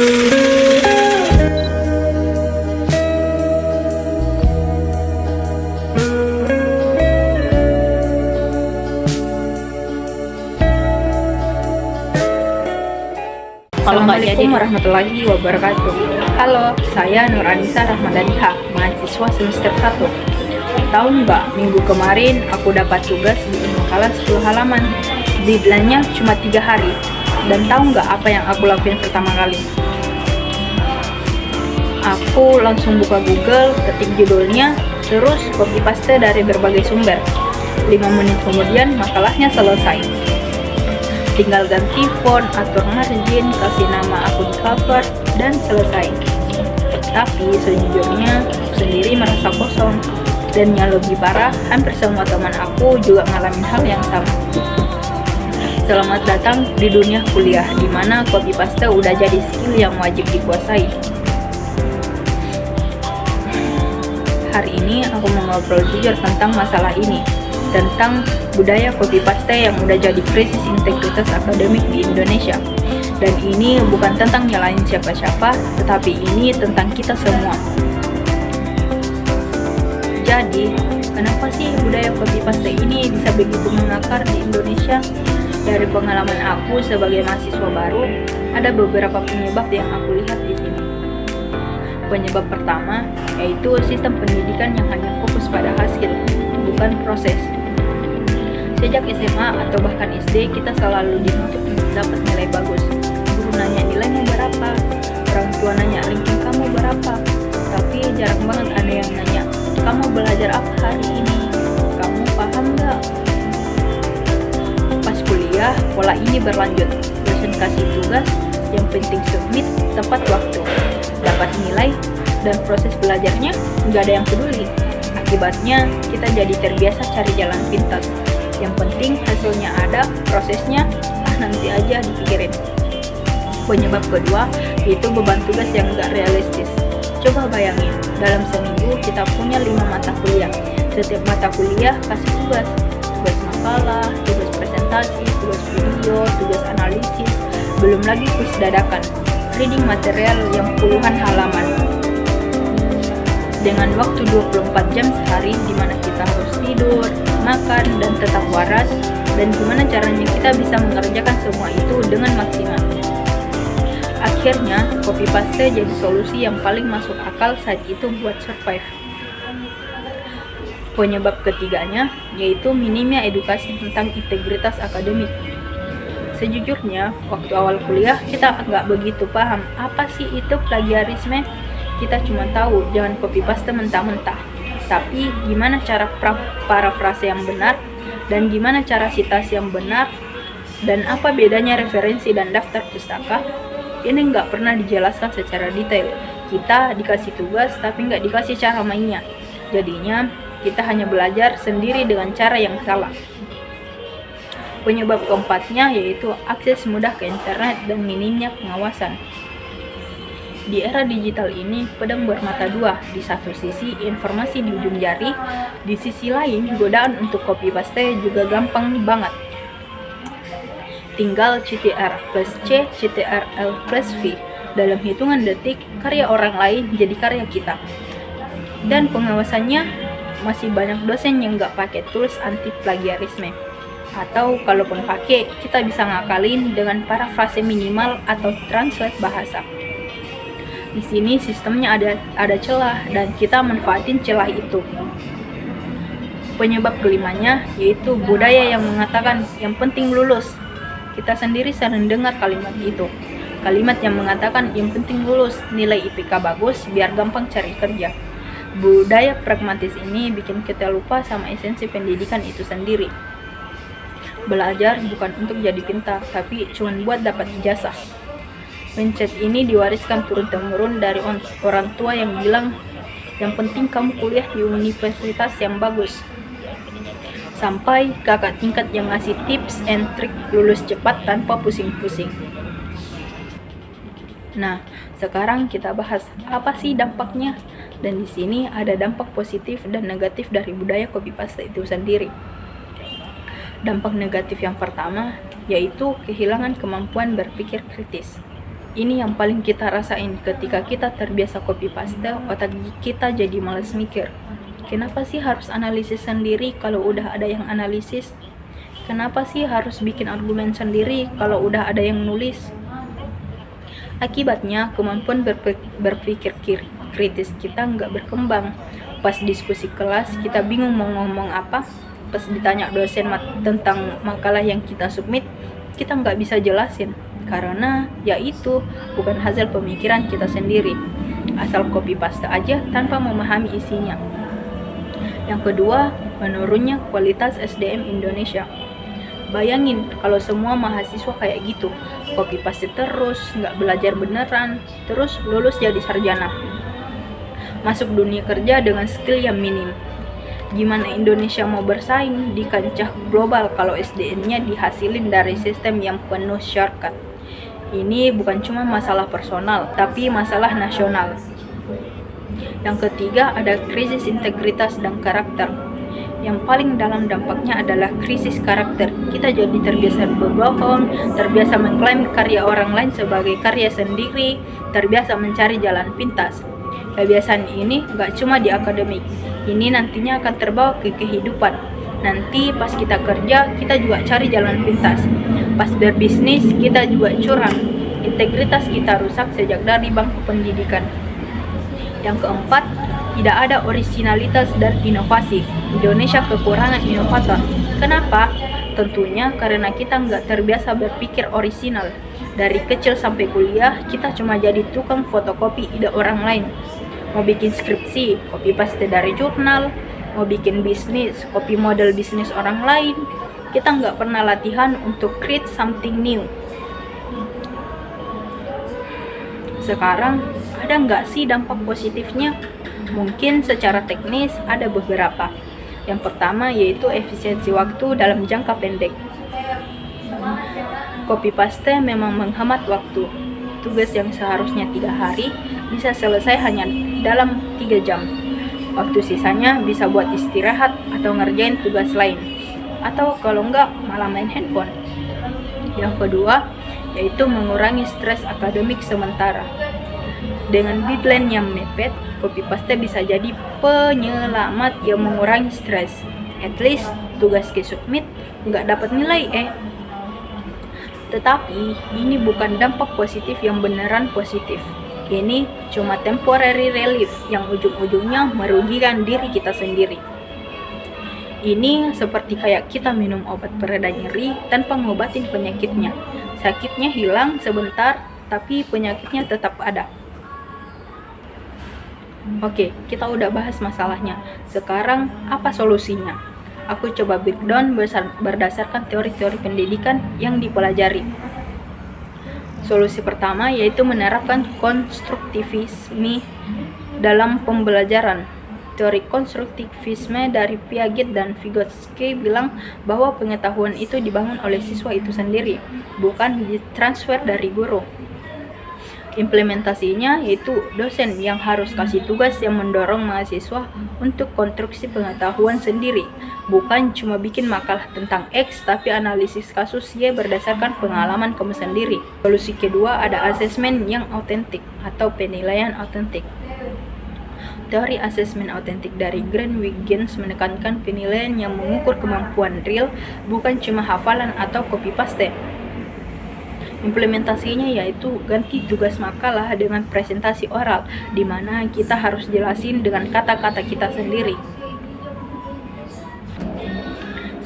Assalamualaikum warahmatullahi wabarakatuh. Halo, saya Nur Anissa Rahmadaniha, mahasiswa semester 1. Tahu nggak, minggu kemarin aku dapat tugas bikin makalah 10 halaman. Deadline-nya cuma 3 hari. Dan tahu nggak apa yang aku lakuin pertama kali? Aku langsung buka Google, ketik judulnya, terus copy paste dari berbagai sumber. 5 menit kemudian makalahnya selesai. Tinggal ganti font, atur margin, kasih nama aku di cover, dan selesai. Tapi sejujurnya aku sendiri merasa kosong. Dan yang lebih parah, hampir semua teman aku juga ngalamin hal yang sama. Selamat datang di dunia kuliah, di mana copy paste udah jadi skill yang wajib dikuasai. Hari ini aku mau ngobrol jujur tentang masalah ini, tentang budaya copy paste yang udah jadi krisis integritas akademik di Indonesia. Dan ini bukan tentang nyalain siapa-siapa, tetapi ini tentang kita semua. Jadi, kenapa sih budaya copy paste ini bisa begitu mengakar di Indonesia? Dari pengalaman aku sebagai mahasiswa baru, ada beberapa penyebab yang aku lihat di sini. Penyebab pertama yaitu sistem pendidikan yang hanya fokus pada hasil, bukan proses. Sejak SMA atau bahkan SD, kita selalu dituntut untuk dapat nilai bagus. Guru nanya nilainya berapa, orang tua nanya ranking kamu berapa, tapi jarang banget ada yang nanya, kamu belajar apa hari ini? Kamu paham nggak? Pas kuliah, pola ini berlanjut. Dosen kasih tugas, yang penting submit tepat waktu. Dapat nilai, dan proses belajarnya nggak ada yang peduli. Akibatnya, kita jadi terbiasa cari jalan pintas. Yang penting hasilnya ada, prosesnya nanti aja dipikirin. Penyebab kedua yaitu beban tugas yang nggak realistis. Coba bayangin, dalam seminggu kita punya 5 mata kuliah. Setiap mata kuliah kasih tugas makalah, tugas presentasi, tugas video, tugas analisis, belum lagi kuis dadakan, reading material yang puluhan halaman. Dengan waktu 24 jam sehari di mana kita harus tidur, makan, dan tetap waras, dan gimana caranya kita bisa mengerjakan semua itu dengan maksimal. Akhirnya, copy paste jadi solusi yang paling masuk akal saat itu buat survive. Penyebab ketiganya yaitu minimnya edukasi tentang integritas akademik. Sejujurnya, waktu awal kuliah kita nggak begitu paham apa sih itu plagiarisme. Kita cuma tahu jangan copy paste mentah-mentah, tapi gimana cara parafrase yang benar, dan gimana cara citasi yang benar, dan apa bedanya referensi dan daftar pustaka. Ini nggak pernah dijelaskan secara detail. Kita dikasih tugas tapi nggak dikasih cara mainnya. Jadinya kita hanya belajar sendiri dengan cara yang salah. Penyebab keempatnya yaitu akses mudah ke internet dan minimnya pengawasan. Di era digital ini, pedang bermata dua. Di satu sisi, informasi di ujung jari. Di sisi lain, godaan untuk copy paste juga gampang banget. Tinggal CTR plus C, CTRL plus V. Dalam hitungan detik, karya orang lain jadi karya kita. Dan pengawasannya, masih banyak dosen yang nggak pakai tools anti plagiarisme. Atau kalaupun pakai, kita bisa ngakalin dengan parafrase minimal atau translate bahasa. Di sini sistemnya ada celah dan kita manfaatin celah itu. Penyebab kelimanya yaitu budaya yang mengatakan yang penting lulus. Kita sendiri sering dengar kalimat itu. Kalimat yang mengatakan yang penting lulus, nilai IPK bagus biar gampang cari kerja. Budaya pragmatis ini bikin kita lupa sama esensi pendidikan itu sendiri. Belajar bukan untuk jadi pintar, tapi cuma buat dapat ijazah. Mindset ini diwariskan turun-temurun dari orang tua yang bilang yang penting kamu kuliah di universitas yang bagus. Sampai kakak tingkat yang ngasih tips and trick lulus cepat tanpa pusing-pusing. Nah, sekarang kita bahas apa sih dampaknya? Dan di sini ada dampak positif dan negatif dari budaya copy paste itu sendiri. Dampak negatif yang pertama yaitu kehilangan kemampuan berpikir kritis. Ini yang paling kita rasain ketika kita terbiasa copy paste, otak kita jadi malas mikir. Kenapa sih harus analisis sendiri kalau udah ada yang analisis? Kenapa sih harus bikin argumen sendiri kalau udah ada yang nulis? Akibatnya, kemampuan berpikir kritis kita nggak berkembang. Pas diskusi kelas, kita bingung mau ngomong apa. Pas ditanya dosen tentang makalah yang kita submit, kita nggak bisa jelasin. Karena ya itu bukan hasil pemikiran kita sendiri. Asal copy paste aja tanpa memahami isinya. Yang kedua, menurunnya kualitas SDM Indonesia. Bayangin kalau semua mahasiswa kayak gitu, copy paste terus, nggak belajar beneran, terus lulus jadi sarjana. Masuk dunia kerja dengan skill yang minim. Gimana Indonesia mau bersaing di kancah global kalau SDM-nya dihasilin dari sistem yang penuh shortcut? Ini bukan cuma masalah personal, tapi masalah nasional. Yang ketiga ada krisis integritas dan karakter. Yang paling dalam dampaknya adalah krisis karakter. Kita jadi terbiasa berbohong, terbiasa mengklaim karya orang lain sebagai karya sendiri, terbiasa mencari jalan pintas. Kebiasaan ini gak cuma di akademik, ini nantinya akan terbawa ke kehidupan. Nanti pas kita kerja, kita juga cari jalan pintas. Pas berbisnis, kita juga curang. Integritas kita rusak sejak dari bangku pendidikan. Yang keempat, tidak ada originalitas dan inovasi. Indonesia kekurangan inovator. Kenapa? Tentunya karena kita nggak terbiasa berpikir orisinal. Dari kecil sampai kuliah, kita cuma jadi tukang fotokopi ide orang lain. Mau bikin skripsi, copy paste dari jurnal. Mau bikin bisnis, copy model bisnis orang lain. Kita nggak pernah latihan untuk create something new. Sekarang, ada nggak sih dampak positifnya? Mungkin secara teknis ada beberapa. Yang pertama yaitu efisiensi waktu dalam jangka pendek. Copy paste memang menghemat waktu. Tugas yang seharusnya 3 hari bisa selesai hanya dalam 3 jam. Waktu sisanya bisa buat istirahat atau ngerjain tugas lain. Atau kalau enggak malah main handphone. Yang kedua yaitu mengurangi stres akademik sementara. Dengan deadline yang mepet, copy paste bisa jadi penyelamat yang mengurangi stres. At least tugas ke submit nggak dapat nilai Tetapi ini bukan dampak positif yang beneran positif. Ini cuma temporary relief yang ujung-ujungnya merugikan diri kita sendiri. Ini seperti kayak kita minum obat pereda nyeri tanpa ngobatin penyakitnya. Sakitnya hilang sebentar, tapi penyakitnya tetap ada. Oke, kita udah bahas masalahnya. Sekarang, apa solusinya? Aku coba breakdown berdasarkan teori-teori pendidikan yang dipelajari. Solusi pertama yaitu menerapkan konstruktivisme dalam pembelajaran. Teori konstruktivisme dari Piaget dan Vygotsky bilang bahwa pengetahuan itu dibangun oleh siswa itu sendiri, bukan ditransfer dari guru. Implementasinya yaitu dosen yang harus kasih tugas yang mendorong mahasiswa untuk konstruksi pengetahuan sendiri, bukan cuma bikin makalah tentang X tapi analisis kasus Y berdasarkan pengalaman kamu sendiri. Solusi kedua ada asesmen yang autentik atau penilaian autentik. Teori asesmen autentik dari Grant Wiggins menekankan penilaian yang mengukur kemampuan real, bukan cuma hafalan atau copy paste. Implementasinya yaitu ganti tugas makalah dengan presentasi oral, di mana kita harus jelasin dengan kata-kata kita sendiri.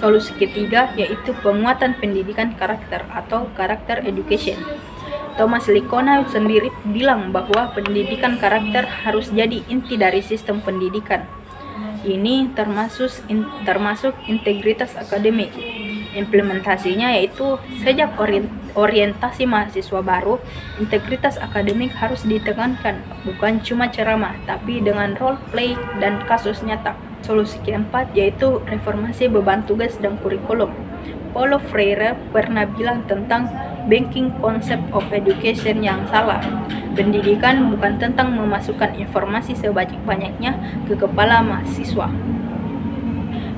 Solusi ketiga yaitu penguatan pendidikan karakter atau character education. Thomas Licona sendiri bilang bahwa pendidikan karakter harus jadi inti dari sistem pendidikan. Ini termasuk integritas akademik. Implementasinya yaitu sejak orientasi mahasiswa baru, integritas akademik harus ditekankan, bukan cuma ceramah, tapi dengan role play dan kasus nyata. Solusi keempat yaitu reformasi beban tugas dan kurikulum. Paulo Freire pernah bilang tentang banking concept of education yang salah. Pendidikan bukan tentang memasukkan informasi sebanyak-banyaknya ke kepala mahasiswa.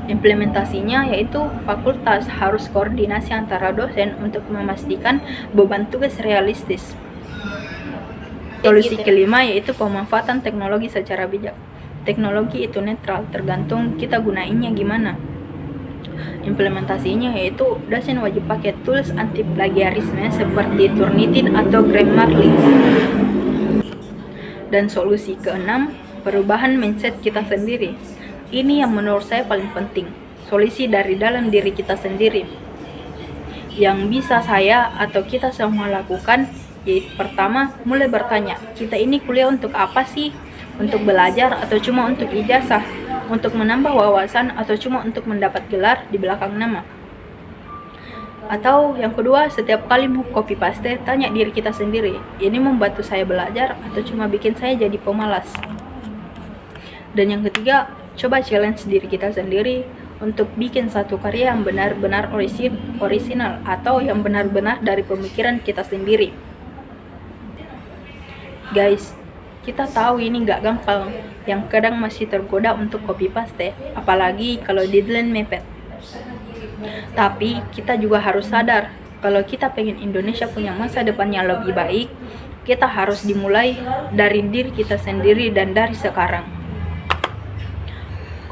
Implementasinya yaitu fakultas harus koordinasi antara dosen untuk memastikan beban tugas realistis. Solusi kelima yaitu pemanfaatan teknologi secara bijak. Teknologi itu netral, tergantung kita gunainnya gimana. Implementasinya yaitu dosen wajib pakai tools anti plagiarisme seperti Turnitin atau Grammarly. Dan solusi keenam, perubahan mindset kita sendiri. Ini yang menurut saya paling penting. Solusi dari dalam diri kita sendiri. Yang bisa saya atau kita semua lakukan yaitu pertama, mulai bertanya, kita ini kuliah untuk apa sih? Untuk belajar atau cuma untuk ijazah? Untuk menambah wawasan atau cuma untuk mendapat gelar di belakang nama? Atau yang kedua, setiap kali mau copy paste, tanya diri kita sendiri, ini membantu saya belajar atau cuma bikin saya jadi pemalas? Dan yang ketiga, coba challenge diri kita sendiri untuk bikin satu karya yang benar-benar orisinal atau yang benar-benar dari pemikiran kita sendiri. Guys, kita tahu ini gak gampang, yang kadang masih tergoda untuk copy paste, apalagi kalau deadline mepet. Tapi kita juga harus sadar, kalau kita pengen Indonesia punya masa depan yang lebih baik, kita harus dimulai dari diri kita sendiri dan dari sekarang.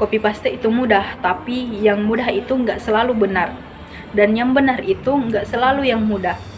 Copy paste itu mudah, tapi yang mudah itu nggak selalu benar. Dan yang benar itu nggak selalu yang mudah.